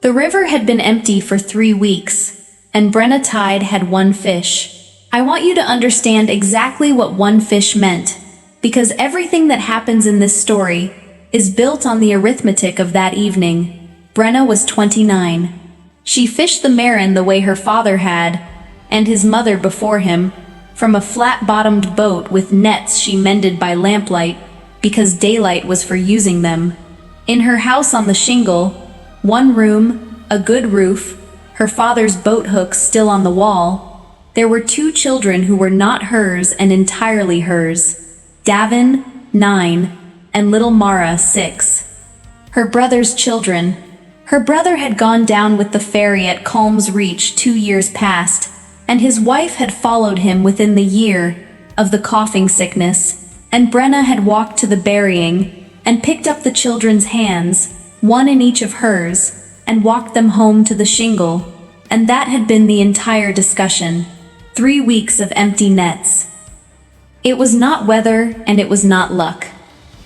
The river had been empty for 3 weeks, and Brenna Tide had one fish. I want you to understand exactly what one fish meant, because everything that happens in this story is built on the arithmetic of that evening. Brenna was 29. She fished the Marin the way her father had, and his mother before him, from a flat-bottomed boat with nets she mended by lamplight, because daylight was for using them. In her house on the shingle, one room, a good roof, her father's boat hooks still on the wall, there were 2 children who were not hers and entirely hers. Davin, 9, and little Mara, 6. Her brother's children. Her brother had gone down with the ferry at Calm's Reach 2 years past, and his wife had followed him within the year of the coughing sickness, and Brenna had walked to the burying and picked up the children's hands, one in each of hers, and walked them home to the shingle, and that had been the entire discussion. 3 weeks of empty nets. It was not weather, and it was not luck.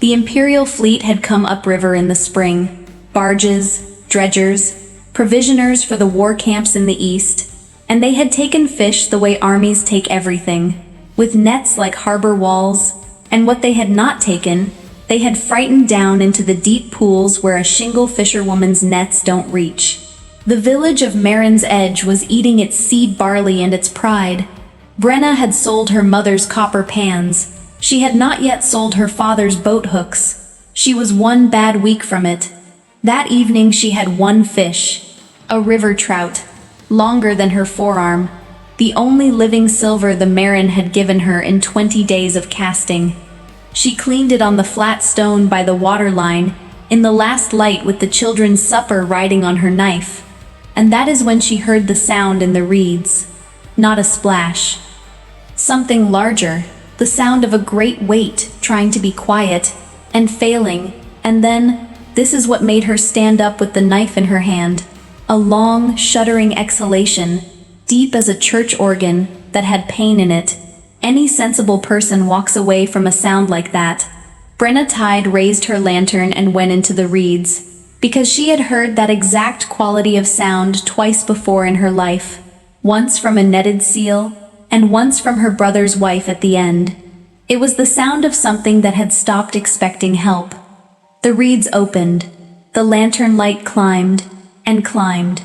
The Imperial fleet had come upriver in the spring. Barges, dredgers, provisioners for the war camps in the east, and they had taken fish the way armies take everything, with nets like harbor walls, and what they had not taken, they had frightened down into the deep pools where a shingle fisherwoman's nets don't reach. The village of Marin's Edge was eating its seed barley and its pride. Brenna had sold her mother's copper pans. She had not yet sold her father's boat hooks. She was one bad week from it. That evening she had one fish, a river trout, longer than her forearm, the only living silver the Marin had given her in 20 days of casting. She cleaned it on the flat stone by the water line, in the last light with the children's supper riding on her knife. And that is when she heard the sound in the reeds. Not a splash. Something larger, the sound of a great weight trying to be quiet, and failing, and then, this is what made her stand up with the knife in her hand. A long, shuddering exhalation, deep as a church organ that had pain in it. Any sensible person walks away from a sound like that. Brenna Tide raised her lantern and went into the reeds, because she had heard that exact quality of sound twice before in her life, once from a netted seal, and once from her brother's wife at the end. It was the sound of something that had stopped expecting help. The reeds opened. The lantern light climbed and climbed.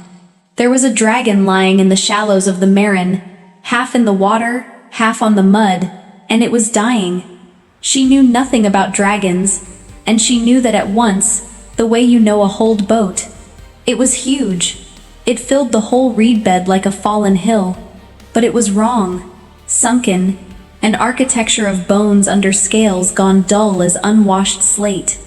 There was a dragon lying in the shallows of the Marin, half in the water, half on the mud, and it was dying. She knew nothing about dragons, and she knew that at once, the way you know a holed boat. It was huge. It filled the whole reed bed like a fallen hill. But it was wrong, sunken, an architecture of bones under scales gone dull as unwashed slate.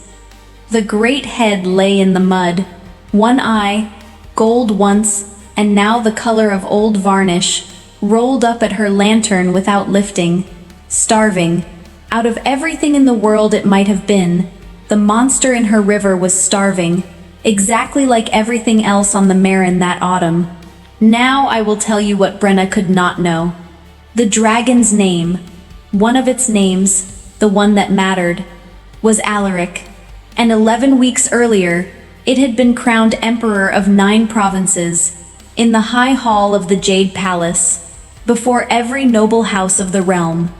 The great head lay in the mud, one eye, gold once, and now the color of old varnish, rolled up at her lantern without lifting, starving. Out of everything in the world it might have been, the monster in her river was starving, exactly like everything else on the Marin that autumn. Now I will tell you what Brenna could not know. The dragon's name, one of its names, the one that mattered, was Alaric, and 11 weeks earlier, it had been crowned emperor of 9 provinces, in the high hall of the Jade Palace, before every noble house of the realm.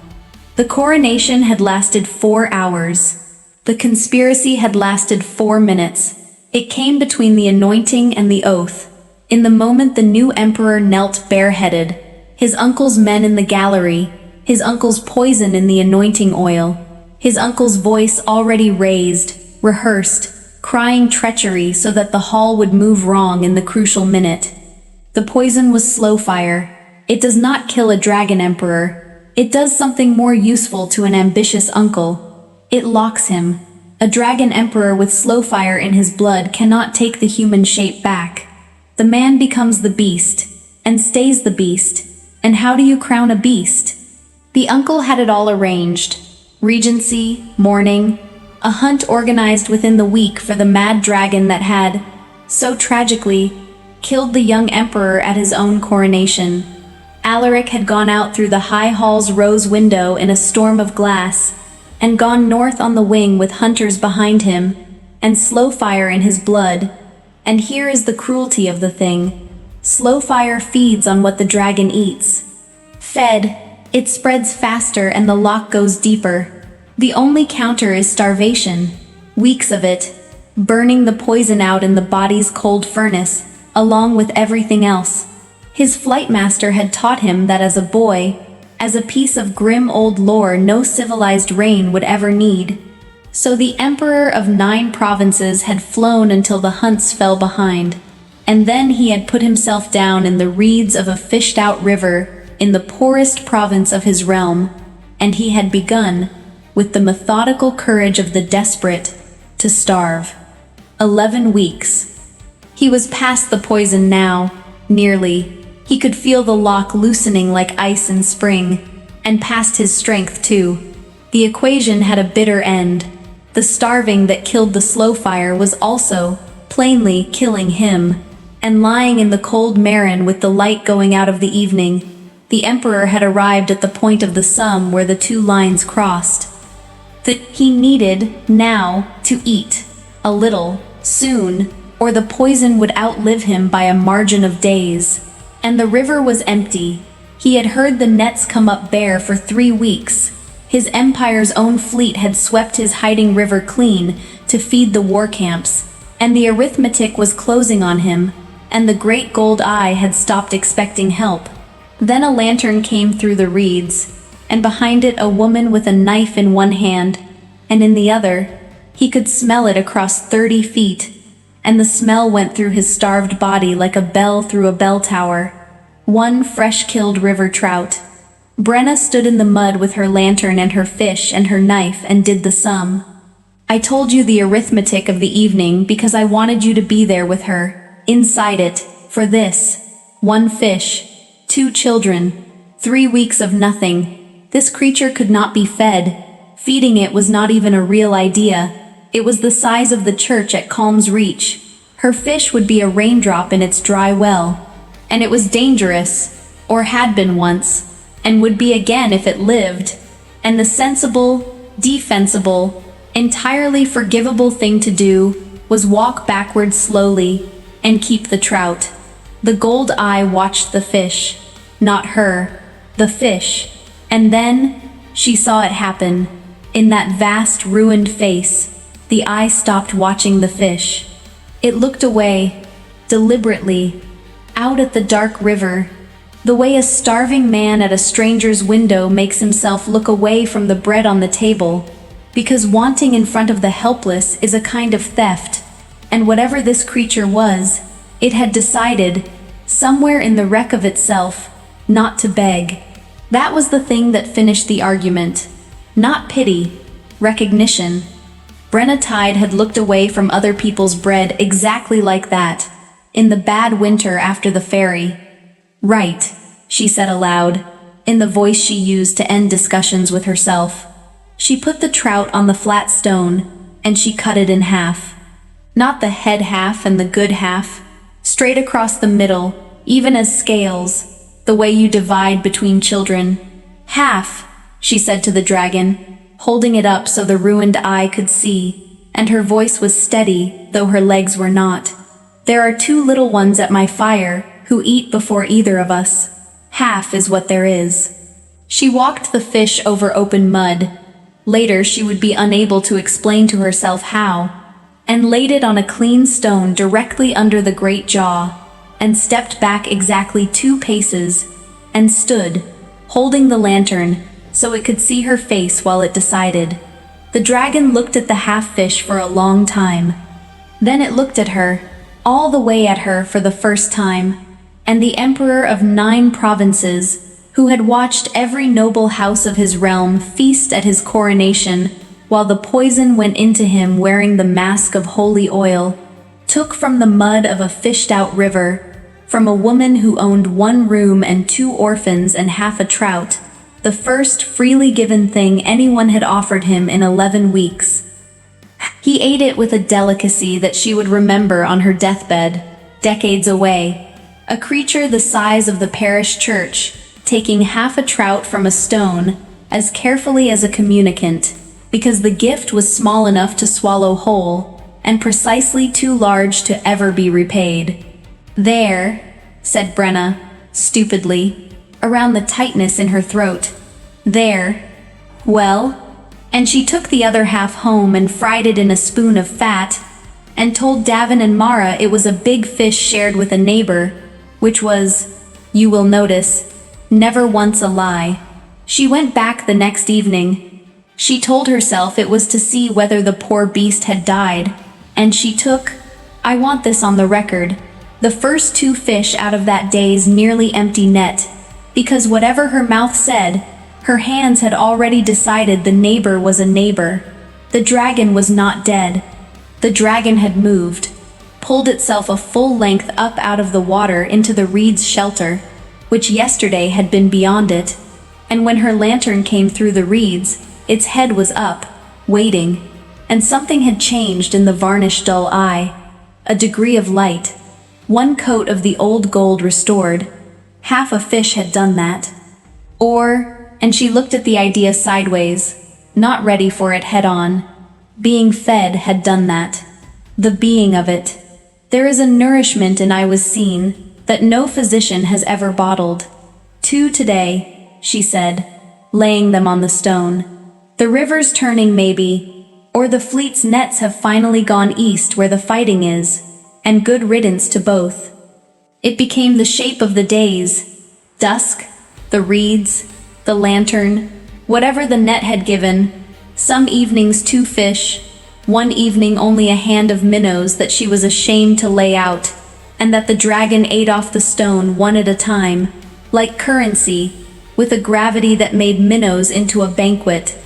The coronation had lasted 4 hours. The conspiracy had lasted 4 minutes. It came between the anointing and the oath. In the moment the new emperor knelt bareheaded, his uncle's men in the gallery, his uncle's poison in the anointing oil, his uncle's voice already raised, rehearsed, crying treachery so that the hall would move wrong in the crucial minute. The poison was slow fire. It does not kill a dragon emperor. It does something more useful to an ambitious uncle. It locks him. A dragon emperor with slow fire in his blood cannot take the human shape back. The man becomes the beast, and stays the beast. And how do you crown a beast? The uncle had it all arranged. Regency, mourning, a hunt organized within the week for the mad dragon that had, so tragically, killed the young emperor at his own coronation. Alaric had gone out through the high hall's rose window in a storm of glass, and gone north on the wing with hunters behind him, and slow fire in his blood. And here is the cruelty of the thing. Slowfire feeds on what the dragon eats. Fed, it spreads faster and the lock goes deeper. The only counter is starvation. Weeks of it, burning the poison out in the body's cold furnace, along with everything else. His flight master had taught him that as a boy, as a piece of grim old lore no civilized rain would ever need. So the Emperor of 9 provinces had flown until the hunts fell behind, and then he had put himself down in the reeds of a fished-out river in the poorest province of his realm, and he had begun, with the methodical courage of the desperate, to starve. 11 weeks. He was past the poison now, nearly. He could feel the lock loosening like ice in spring, and past his strength too. The equation had a bitter end. The starving that killed the Slowfire was also, plainly, killing him. And lying in the cold Marin with the light going out of the evening, the Emperor had arrived at the point of the sum where the two lines crossed. That he needed, now, to eat. A little, soon, or the poison would outlive him by a margin of days. And the river was empty. He had heard the nets come up bare for 3 weeks. His empire's own fleet had swept his hiding river clean to feed the war camps, and the arithmetic was closing on him, and the great gold eye had stopped expecting help. Then a lantern came through the reeds, and behind it a woman with a knife in one hand, and in the other, he could smell it across 30 feet, and the smell went through his starved body like a bell through a bell tower. 1 fresh-killed river trout. Brenna stood in the mud with her lantern and her fish and her knife and did the sum. I told you the arithmetic of the evening because I wanted you to be there with her, inside it, for this. 1 fish, 2 children, 3 weeks of nothing. This creature could not be fed. Feeding it was not even a real idea. It was the size of the church at Calm's Reach. Her fish would be a raindrop in its dry well. And it was dangerous, or had been once, and would be again if it lived. And the sensible, defensible, entirely forgivable thing to do was walk backward slowly and keep the trout. The gold eye watched the fish, not her, the fish. And then she saw it happen. In that vast, ruined face, the eye stopped watching the fish. It looked away, deliberately, out at the dark river, the way a starving man at a stranger's window makes himself look away from the bread on the table, because wanting in front of the helpless is a kind of theft, and whatever this creature was, it had decided, somewhere in the wreck of itself, not to beg. That was the thing that finished the argument. Not pity, recognition. Brenna Tide had looked away from other people's bread exactly like that, in the bad winter after the ferry. Right, she said aloud, in the voice she used to end discussions with herself. She put the trout on the flat stone, and she cut it in half. Not the head half and the good half, straight across the middle, even as scales, the way you divide between children. Half, she said to the dragon, holding it up so the ruined eye could see, and her voice was steady, though her legs were not. There are 2 little ones at my fire, who eat before either of us. Half is what there is. She walked the fish over open mud. Later she would be unable to explain to herself how, and laid it on a clean stone directly under the great jaw, and stepped back exactly 2 paces, and stood, holding the lantern, so it could see her face while it decided. The dragon looked at the half-fish for a long time. Then it looked at her, all the way at her for the first time, and the Emperor of 9 provinces, who had watched every noble house of his realm feast at his coronation, while the poison went into him wearing the mask of holy oil, took from the mud of a fished-out river, from a woman who owned 1 room and 2 orphans and half a trout, the first freely given thing anyone had offered him in 11 weeks. He ate it with a delicacy that she would remember on her deathbed, decades away. A creature the size of the parish church, taking half a trout from a stone, as carefully as a communicant, because the gift was small enough to swallow whole, and precisely too large to ever be repaid. There, said Brenna, stupidly, around the tightness in her throat. There. Well? And she took the other half home and fried it in a spoon of fat, and told Davin and Mara it was a big fish shared with a neighbor, which was, you will notice, never once a lie. She went back the next evening. She told herself it was to see whether the poor beast had died, and she took, I want this on the record, the first 2 fish out of that day's nearly empty net, because whatever her mouth said, her hands had already decided the neighbor was a neighbor. The dragon was not dead. The dragon had moved, pulled itself a full length up out of the water into the reed's shelter, which yesterday had been beyond it, and when her lantern came through the reeds, its head was up, waiting, and something had changed in the varnished dull eye. A degree of light, 1 coat of the old gold restored. Half a fish had done that. And she looked at the idea sideways, not ready for it head-on. Being fed had done that. The being of it. There is a nourishment in I was seen that no physician has ever bottled. 2 today, she said, laying them on the stone. The river's turning maybe, or the fleet's nets have finally gone east where the fighting is, and good riddance to both. It became the shape of the days, dusk, the reeds, the lantern, whatever the net had given. Some evenings 2 fish, one evening only a hand of minnows that she was ashamed to lay out, and that the dragon ate off the stone one at a time, like currency, with a gravity that made minnows into a banquet.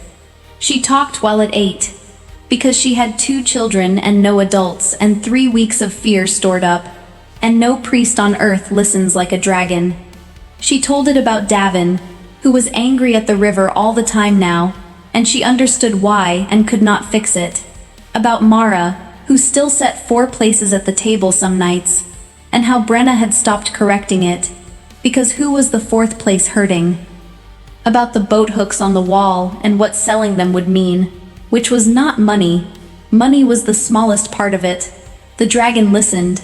She talked while it ate, because she had 2 children and no adults and 3 weeks of fear stored up, and no priest on earth listens like a dragon. She told it about Davin, who was angry at the river all the time now, and she understood why and could not fix it. About Mara, who still set 4 places at the table some nights, and how Brenna had stopped correcting it, because who was the 4th place hurting? About the boat hooks on the wall and what selling them would mean, which was not money. Money was the smallest part of it. The dragon listened,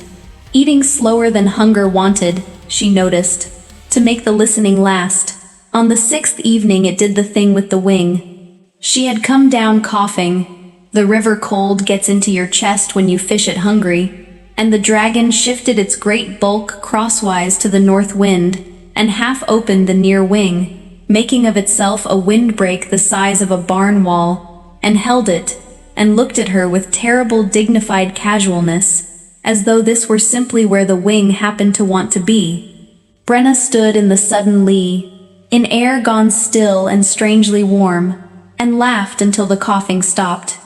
eating slower than hunger wanted, she noticed, to make the listening last. On the 6th evening it did the thing with the wing. She had come down coughing. The river cold gets into your chest when you fish it hungry, and the dragon shifted its great bulk crosswise to the north wind, and half opened the near wing, making of itself a windbreak the size of a barn wall, and held it, and looked at her with terrible dignified casualness, as though this were simply where the wing happened to want to be. Brenna stood in the sudden lee, in air gone still and strangely warm, and laughed until the coughing stopped.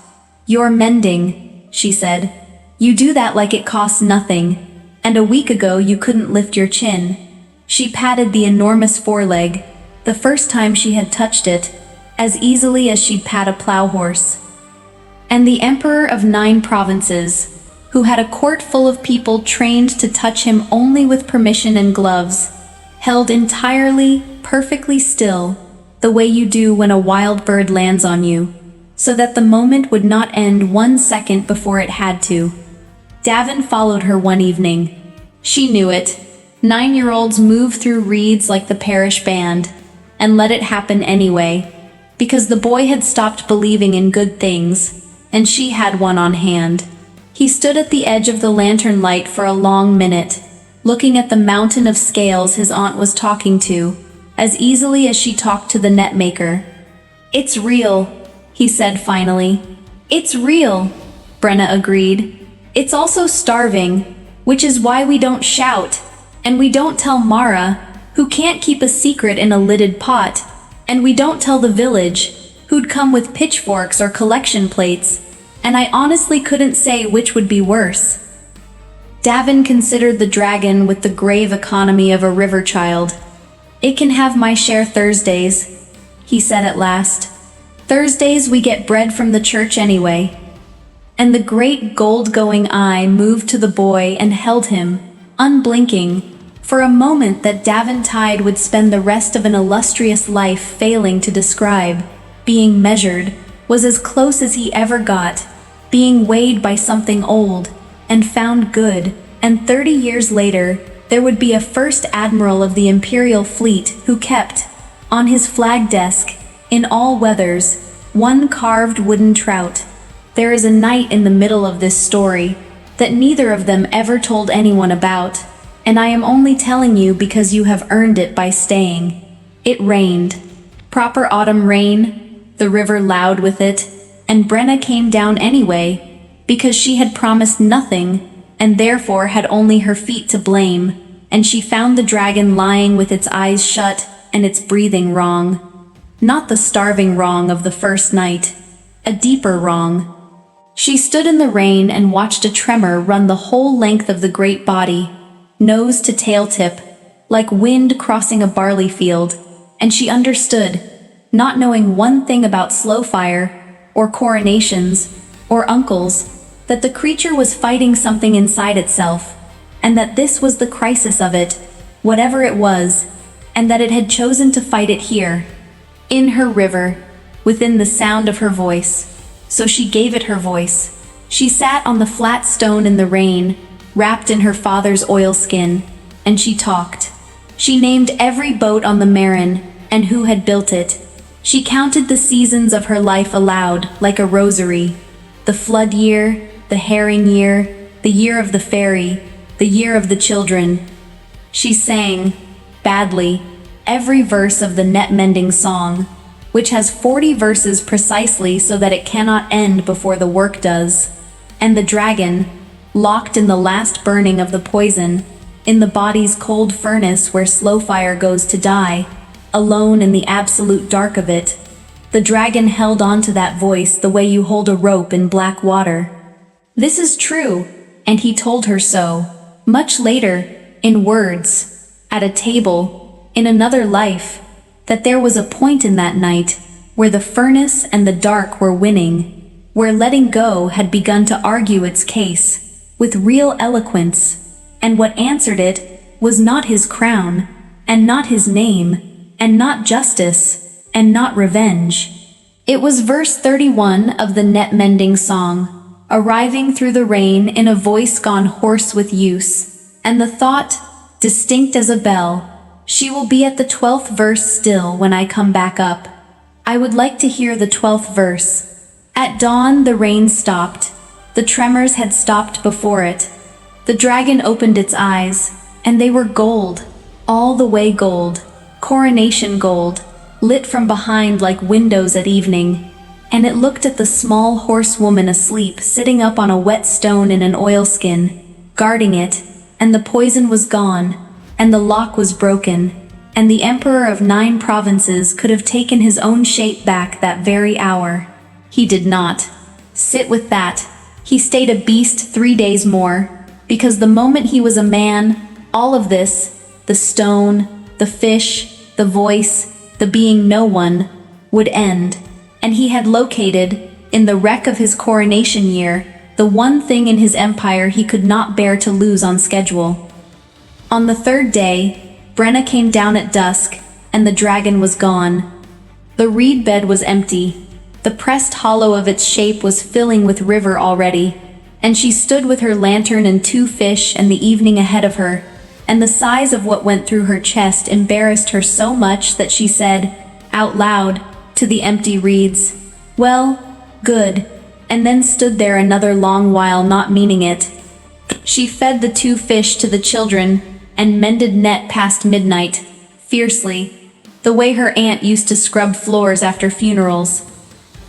"You're mending," she said. "You do that like it costs nothing, and a week ago you couldn't lift your chin." She patted the enormous foreleg, the first time she had touched it, as easily as she'd pat a plow horse. And the emperor of 9 provinces, who had a court full of people trained to touch him only with permission and gloves, held entirely, perfectly still, the way you do when a wild bird lands on you, so that the moment would not end 1 second before it had to. Davin followed her one evening. She knew it. 9-year-olds move through reeds like the parish band, and let it happen anyway, because the boy had stopped believing in good things, and she had one on hand. He stood at the edge of the lantern light for a long minute, looking at the mountain of scales his aunt was talking to, as easily as she talked to the net maker. "It's real," he said finally. "It's real," Brenna agreed. "It's also starving, which is why we don't shout, and we don't tell Mara, who can't keep a secret in a lidded pot, and we don't tell the village, who'd come with pitchforks or collection plates, and I honestly couldn't say which would be worse." Davin considered the dragon with the grave economy of a river child. "It can have my share Thursdays," he said at last. "Thursdays we get bread from the church anyway." And the great gold-going eye moved to the boy and held him, unblinking, for a moment that Davin Tide would spend the rest of an illustrious life failing to describe. Being measured was as close as he ever got. being weighed by something old, and found good, and 30 years later, there would be a first admiral of the imperial fleet who kept, on his flag desk, in all weathers, one carved wooden trout. There is a night in the middle of this story that neither of them ever told anyone about, and I am only telling you because you have earned it by staying. It rained. Proper autumn rain, the river loud with it, and Brenna came down anyway, because she had promised nothing, and therefore had only her feet to blame, and she found the dragon lying with its eyes shut and its breathing wrong. Not the starving wrong of the first night, a deeper wrong. She stood in the rain and watched a tremor run the whole length of the great body, nose to tail tip, like wind crossing a barley field, and she understood, not knowing one thing about Slowfire, or coronations, or uncles, that the creature was fighting something inside itself, and that this was the crisis of it, whatever it was, and that it had chosen to fight it here, in her river, within the sound of her voice. So she gave it her voice. She sat on the flat stone in the rain, wrapped in her father's oilskin, and she talked. She named every boat on the Marin, and who had built it. She counted the seasons of her life aloud, like a rosary. The flood year, the herring year, the year of the fairy, the year of the children. She sang, badly, every verse of the net-mending song, which has 40 verses precisely so that it cannot end before the work does. And the dragon, locked in the last burning of the poison, in the body's cold furnace where Slowfire goes to die, alone in the absolute dark of it, the dragon held on to that voice the way you hold a rope in black water. This is true, and he told her so, much later, in words, at a table, in another life, that there was a point in that night where the furnace and the dark were winning, where letting go had begun to argue its case, with real eloquence, and what answered it was not his crown, and not his name, and not justice, and not revenge. It was verse 31 of the net-mending song, arriving through the rain in a voice gone hoarse with use, and the thought, distinct as a bell, she will be at the 12th verse still when I come back up. I would like to hear the 12th verse. At dawn the rain stopped. The tremors had stopped before it. The dragon opened its eyes, and they were gold, all the way gold, coronation gold, lit from behind like windows at evening, and it looked at the small horse woman asleep sitting up on a wet stone in an oilskin, guarding it, and the poison was gone, and the lock was broken, and the emperor of 9 provinces could have taken his own shape back that very hour. He did not. Sit with that. He stayed a beast 3 days more, because the moment he was a man, all of this, the stone, the fish, the voice, the being no one, would end, and he had located, in the wreck of his coronation year, the one thing in his empire he could not bear to lose on schedule. On the 3rd day, Brenna came down at dusk, and the dragon was gone. The reed bed was empty. The pressed hollow of its shape was filling with river already, and she stood with her lantern and 2 fish and the evening ahead of her, and the size of what went through her chest embarrassed her so much that she said, out loud, to the empty reeds, "Well, good," and then stood there another long while not meaning it. She fed the 2 fish to the children, and mended net past midnight, fiercely, the way her aunt used to scrub floors after funerals.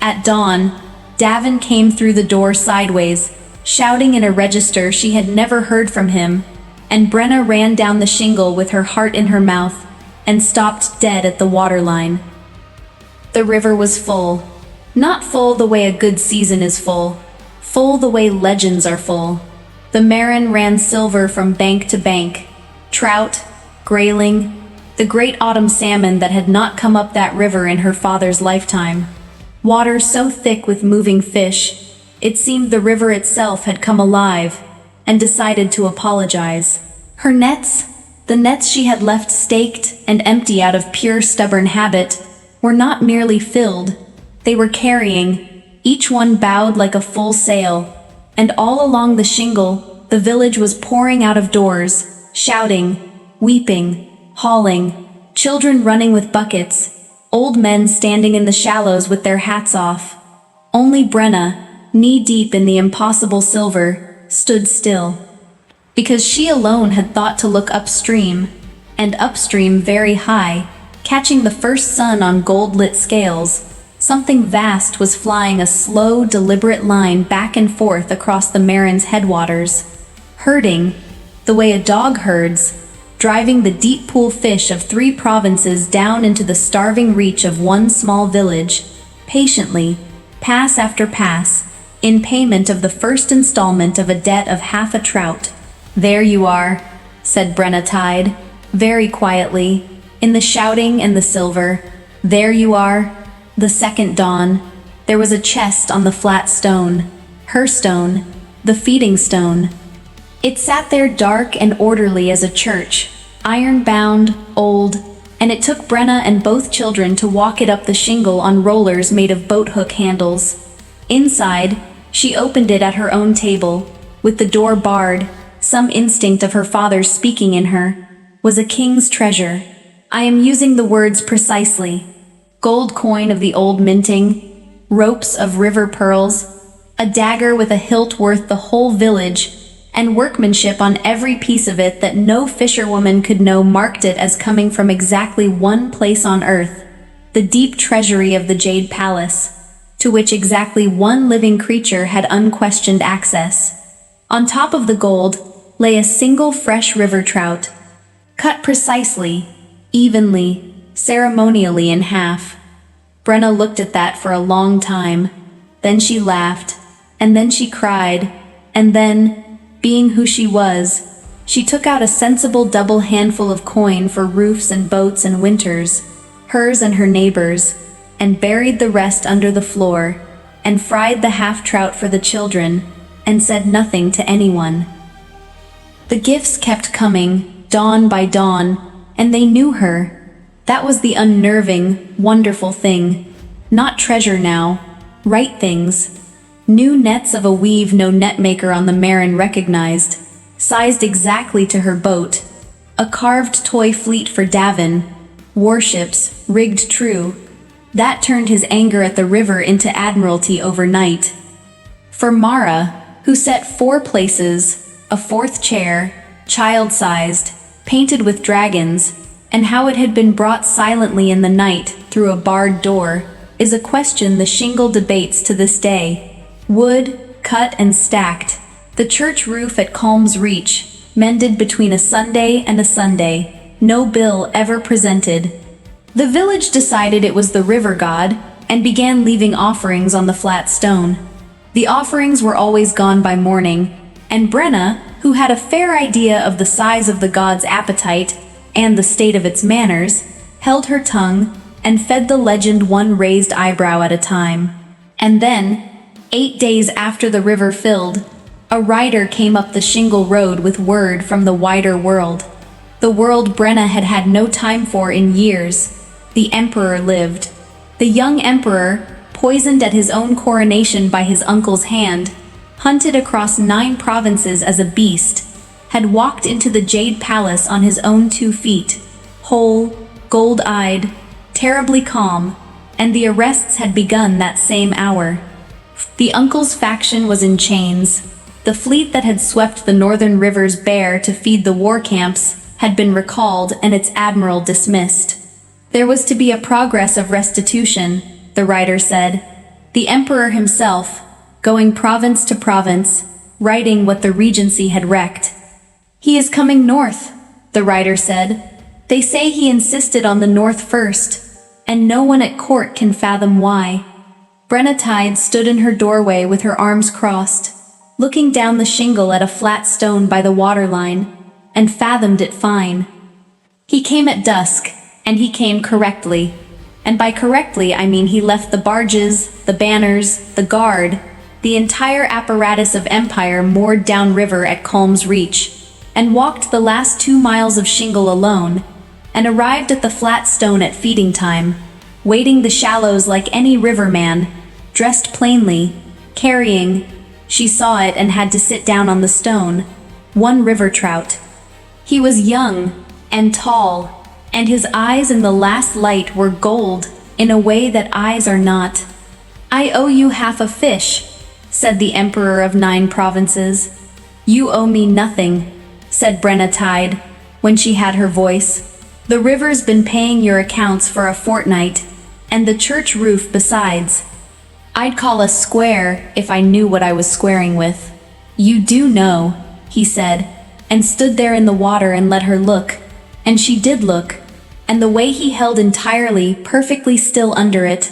At dawn, Davin came through the door sideways, shouting in a register she had never heard from him, and Brenna ran down the shingle with her heart in her mouth, and stopped dead at the waterline. The river was full. Not full the way a good season is full. Full the way legends are full. The Marin ran silver from bank to bank. Trout, grayling, the great autumn salmon that had not come up that river in her father's lifetime. Water so thick with moving fish, it seemed the river itself had come alive, and decided to apologize. Her nets, the nets she had left staked and empty out of pure stubborn habit, were not merely filled, they were carrying, Each one bowed like a full sail, and all along the shingle, the village was pouring out of doors, shouting, weeping, hauling, children running with buckets, old men standing in the shallows with their hats off. Only Brenna, knee-deep in the impossible silver, stood still. Because she alone had thought to look upstream, and upstream very high, catching the first sun on gold-lit scales, something vast was flying a slow, deliberate line back and forth across the Marin's headwaters, herding, the way a dog herds, driving the deep pool fish of 3 provinces down into the starving reach of one small village, patiently, pass after pass, in payment of the first installment of a debt of half a trout. "There you are," said Brenna Tide, very quietly, in the shouting and the silver. "There you are." The second dawn. There was a chest on the flat stone. Her stone. The feeding stone. It sat there dark and orderly as a church, iron-bound, old, and it took Brenna and both children to walk it up the shingle on rollers made of boat-hook handles. Inside, she opened it at her own table, with the door barred, some instinct of her father's speaking in her, was a king's treasure. I am using the words precisely. Gold coin of the old minting, ropes of river pearls, a dagger with a hilt worth the whole village, and workmanship on every piece of it that no fisherwoman could know marked it as coming from exactly one place on earth, the deep treasury of the Jade Palace, to which exactly one living creature had unquestioned access. On top of the gold lay a single fresh river trout, cut precisely, evenly, ceremonially in half. Brenna looked at that for a long time. Then she laughed, and then she cried, and then, being who she was, she took out a sensible double handful of coin for roofs and boats and winters, hers and her neighbors', and buried the rest under the floor, and fried the half-trout for the children, and said nothing to anyone. The gifts kept coming, dawn by dawn, and they knew her. That was the unnerving, wonderful thing. Not treasure now, right things. New nets of a weave no netmaker on the Marin recognized, sized exactly to her boat. A carved toy fleet for Davin, warships, rigged true. That turned his anger at the river into admiralty overnight. For Mara, who set 4 places, a 4th chair, child-sized, painted with dragons, and how it had been brought silently in the night through a barred door, is a question the shingle debates to this day. Wood, cut and stacked, the church roof at Calm's Reach, mended between a Sunday and a Sunday, no bill ever presented. The village decided it was the river god, and began leaving offerings on the flat stone. The offerings were always gone by morning, and Brenna, who had a fair idea of the size of the god's appetite, and the state of its manners, held her tongue, and fed the legend one raised eyebrow at a time. And then, 8 days after the river filled, a rider came up the shingle road with word from the wider world. The world Brenna had had no time for in years. The emperor lived. The young emperor, poisoned at his own coronation by his uncle's hand, hunted across 9 provinces as a beast, had walked into the Jade Palace on his own 2 feet, whole, gold-eyed, terribly calm, and the arrests had begun that same hour. The uncle's faction was in chains. The fleet that had swept the northern rivers bare to feed the war camps had been recalled and its admiral dismissed. There was to be a progress of restitution, the writer said. The emperor himself, going province to province, righting what the regency had wrecked. He is coming north, the writer said. They say he insisted on the north first, and no one at court can fathom why. Brenna Tide stood in her doorway with her arms crossed, looking down the shingle at a flat stone by the waterline, and fathomed it fine. He came at dusk, and he came correctly. And by correctly I mean he left the barges, the banners, the guard, the entire apparatus of empire moored downriver at Calm's Reach, and walked the last 2 miles of shingle alone, and arrived at the flat stone at feeding time, wading the shallows like any riverman, dressed plainly, carrying, she saw it and had to sit down on the stone, one river trout. He was young and tall, and his eyes in the last light were gold in a way that eyes are not. "I owe you half a fish," said the Emperor of 9 provinces. "You owe me nothing," said Brenna Tide, when she had her voice. "The river's been paying your accounts for a fortnight, and the church roof besides. I'd call us square if I knew what I was squaring with." "You do know," he said, and stood there in the water and let her look. And she did look, and the way he held entirely, perfectly still under it,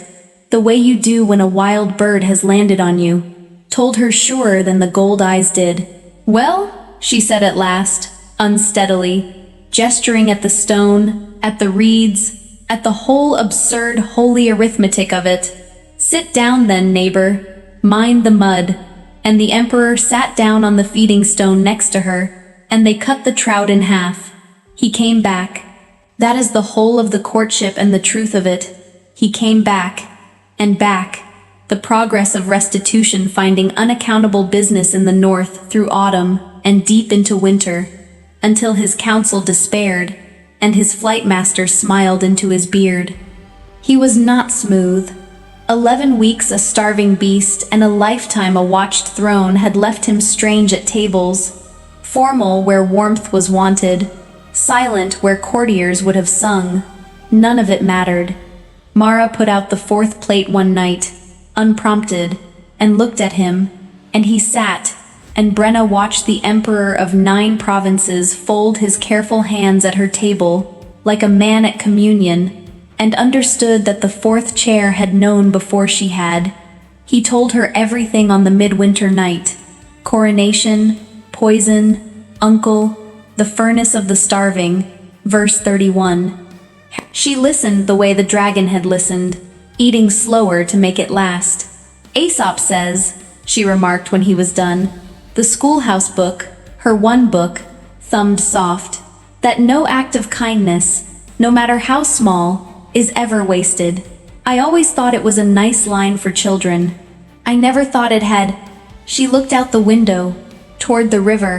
the way you do when a wild bird has landed on you, told her surer than the gold eyes did. "Well," she said at last, unsteadily, gesturing at the stone, at the reeds, at the whole absurd holy arithmetic of it. "Sit down then, neighbor. Mind the mud." And the Emperor sat down on the feeding stone next to her, and they cut the trout in half. He came back. That is the whole of the courtship and the truth of it. He came back, and back, the progress of restitution finding unaccountable business in the north through autumn and deep into winter, until his council despaired, and his flight master smiled into his beard. He was not smooth. 11 weeks a starving beast and a lifetime a watched throne had left him strange at tables, formal where warmth was wanted, silent where courtiers would have sung. None of it mattered. Mara put out the 4th plate one night, unprompted, and looked at him, and he sat, and Brenna watched the Emperor of 9 provinces fold his careful hands at her table, like a man at communion, and understood that the 4th chair had known before she had. He told her everything on the midwinter night: coronation, poison, uncle, the furnace of the starving, verse 31. She listened the way the dragon had listened, eating slower to make it last. "Aesop says," she remarked when he was done, the schoolhouse book, her one book, thumbed soft, "that no act of kindness, no matter how small, is ever wasted. I always thought it was a nice line for children. I never thought it had—" She looked out the window, toward the river.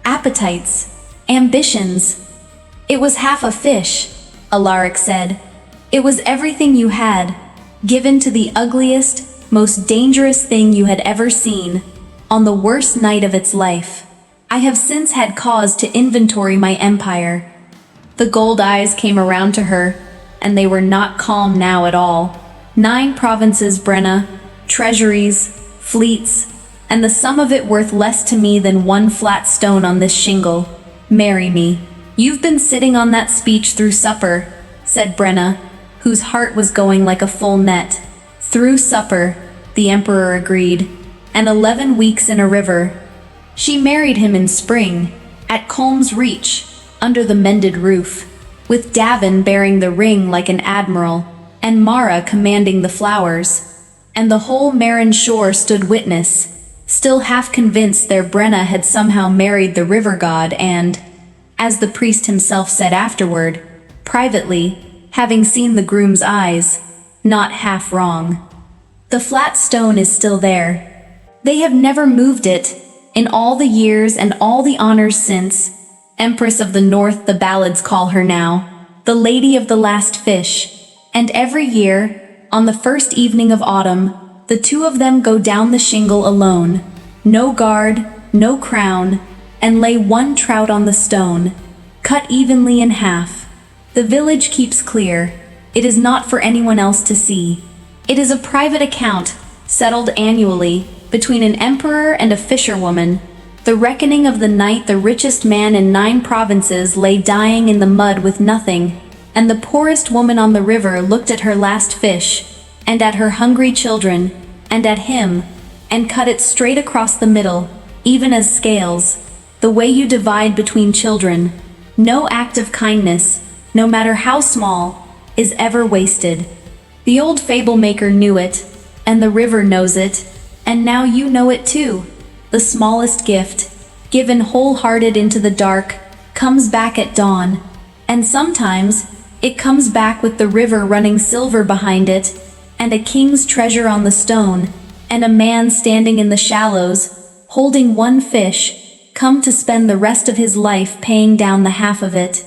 "Appetites, ambitions." "It was half a fish," Alaric said. "It was everything you had, given to the ugliest, most dangerous thing you had ever seen, on the worst night of its life. I have since had cause to inventory my empire." The gold eyes came around to her, and they were not calm now at all. 9 provinces, Brenna, treasuries, fleets, and the sum of it worth less to me than one flat stone on this shingle. Marry me. "You've been sitting on that speech through supper," said Brenna, whose heart was going like a full net. "Through supper," the Emperor agreed, "and 11 weeks in a river." She married him in spring, at Colm's Reach, under the mended roof, with Davin bearing the ring like an admiral, and Mara commanding the flowers. And the whole Marin shore stood witness, still half convinced their Brenna had somehow married the river god and, as the priest himself said afterward, privately, having seen the groom's eyes, not half wrong. The flat stone is still there. They have never moved it, in all the years and all the honors since. Empress of the North, the ballads call her now, the Lady of the Last Fish. And every year, on the first evening of autumn, the two of them go down the shingle alone, no guard, no crown, and lay one trout on the stone, cut evenly in half. The village keeps clear. It is not for anyone else to see. It is a private account, settled annually, between an emperor and a fisherwoman. The reckoning of the night the richest man in 9 provinces lay dying in the mud with nothing, and the poorest woman on the river looked at her last fish, and at her hungry children, and at him, and cut it straight across the middle, even as scales, the way you divide between children. No act of kindness, no matter how small, is ever wasted. The old fable maker knew it, and the river knows it, and now you know it too. The smallest gift, given wholehearted into the dark, comes back at dawn, and sometimes it comes back with the river running silver behind it, and a king's treasure on the stone, and a man standing in the shallows, holding one fish, come to spend the rest of his life paying down the half of it.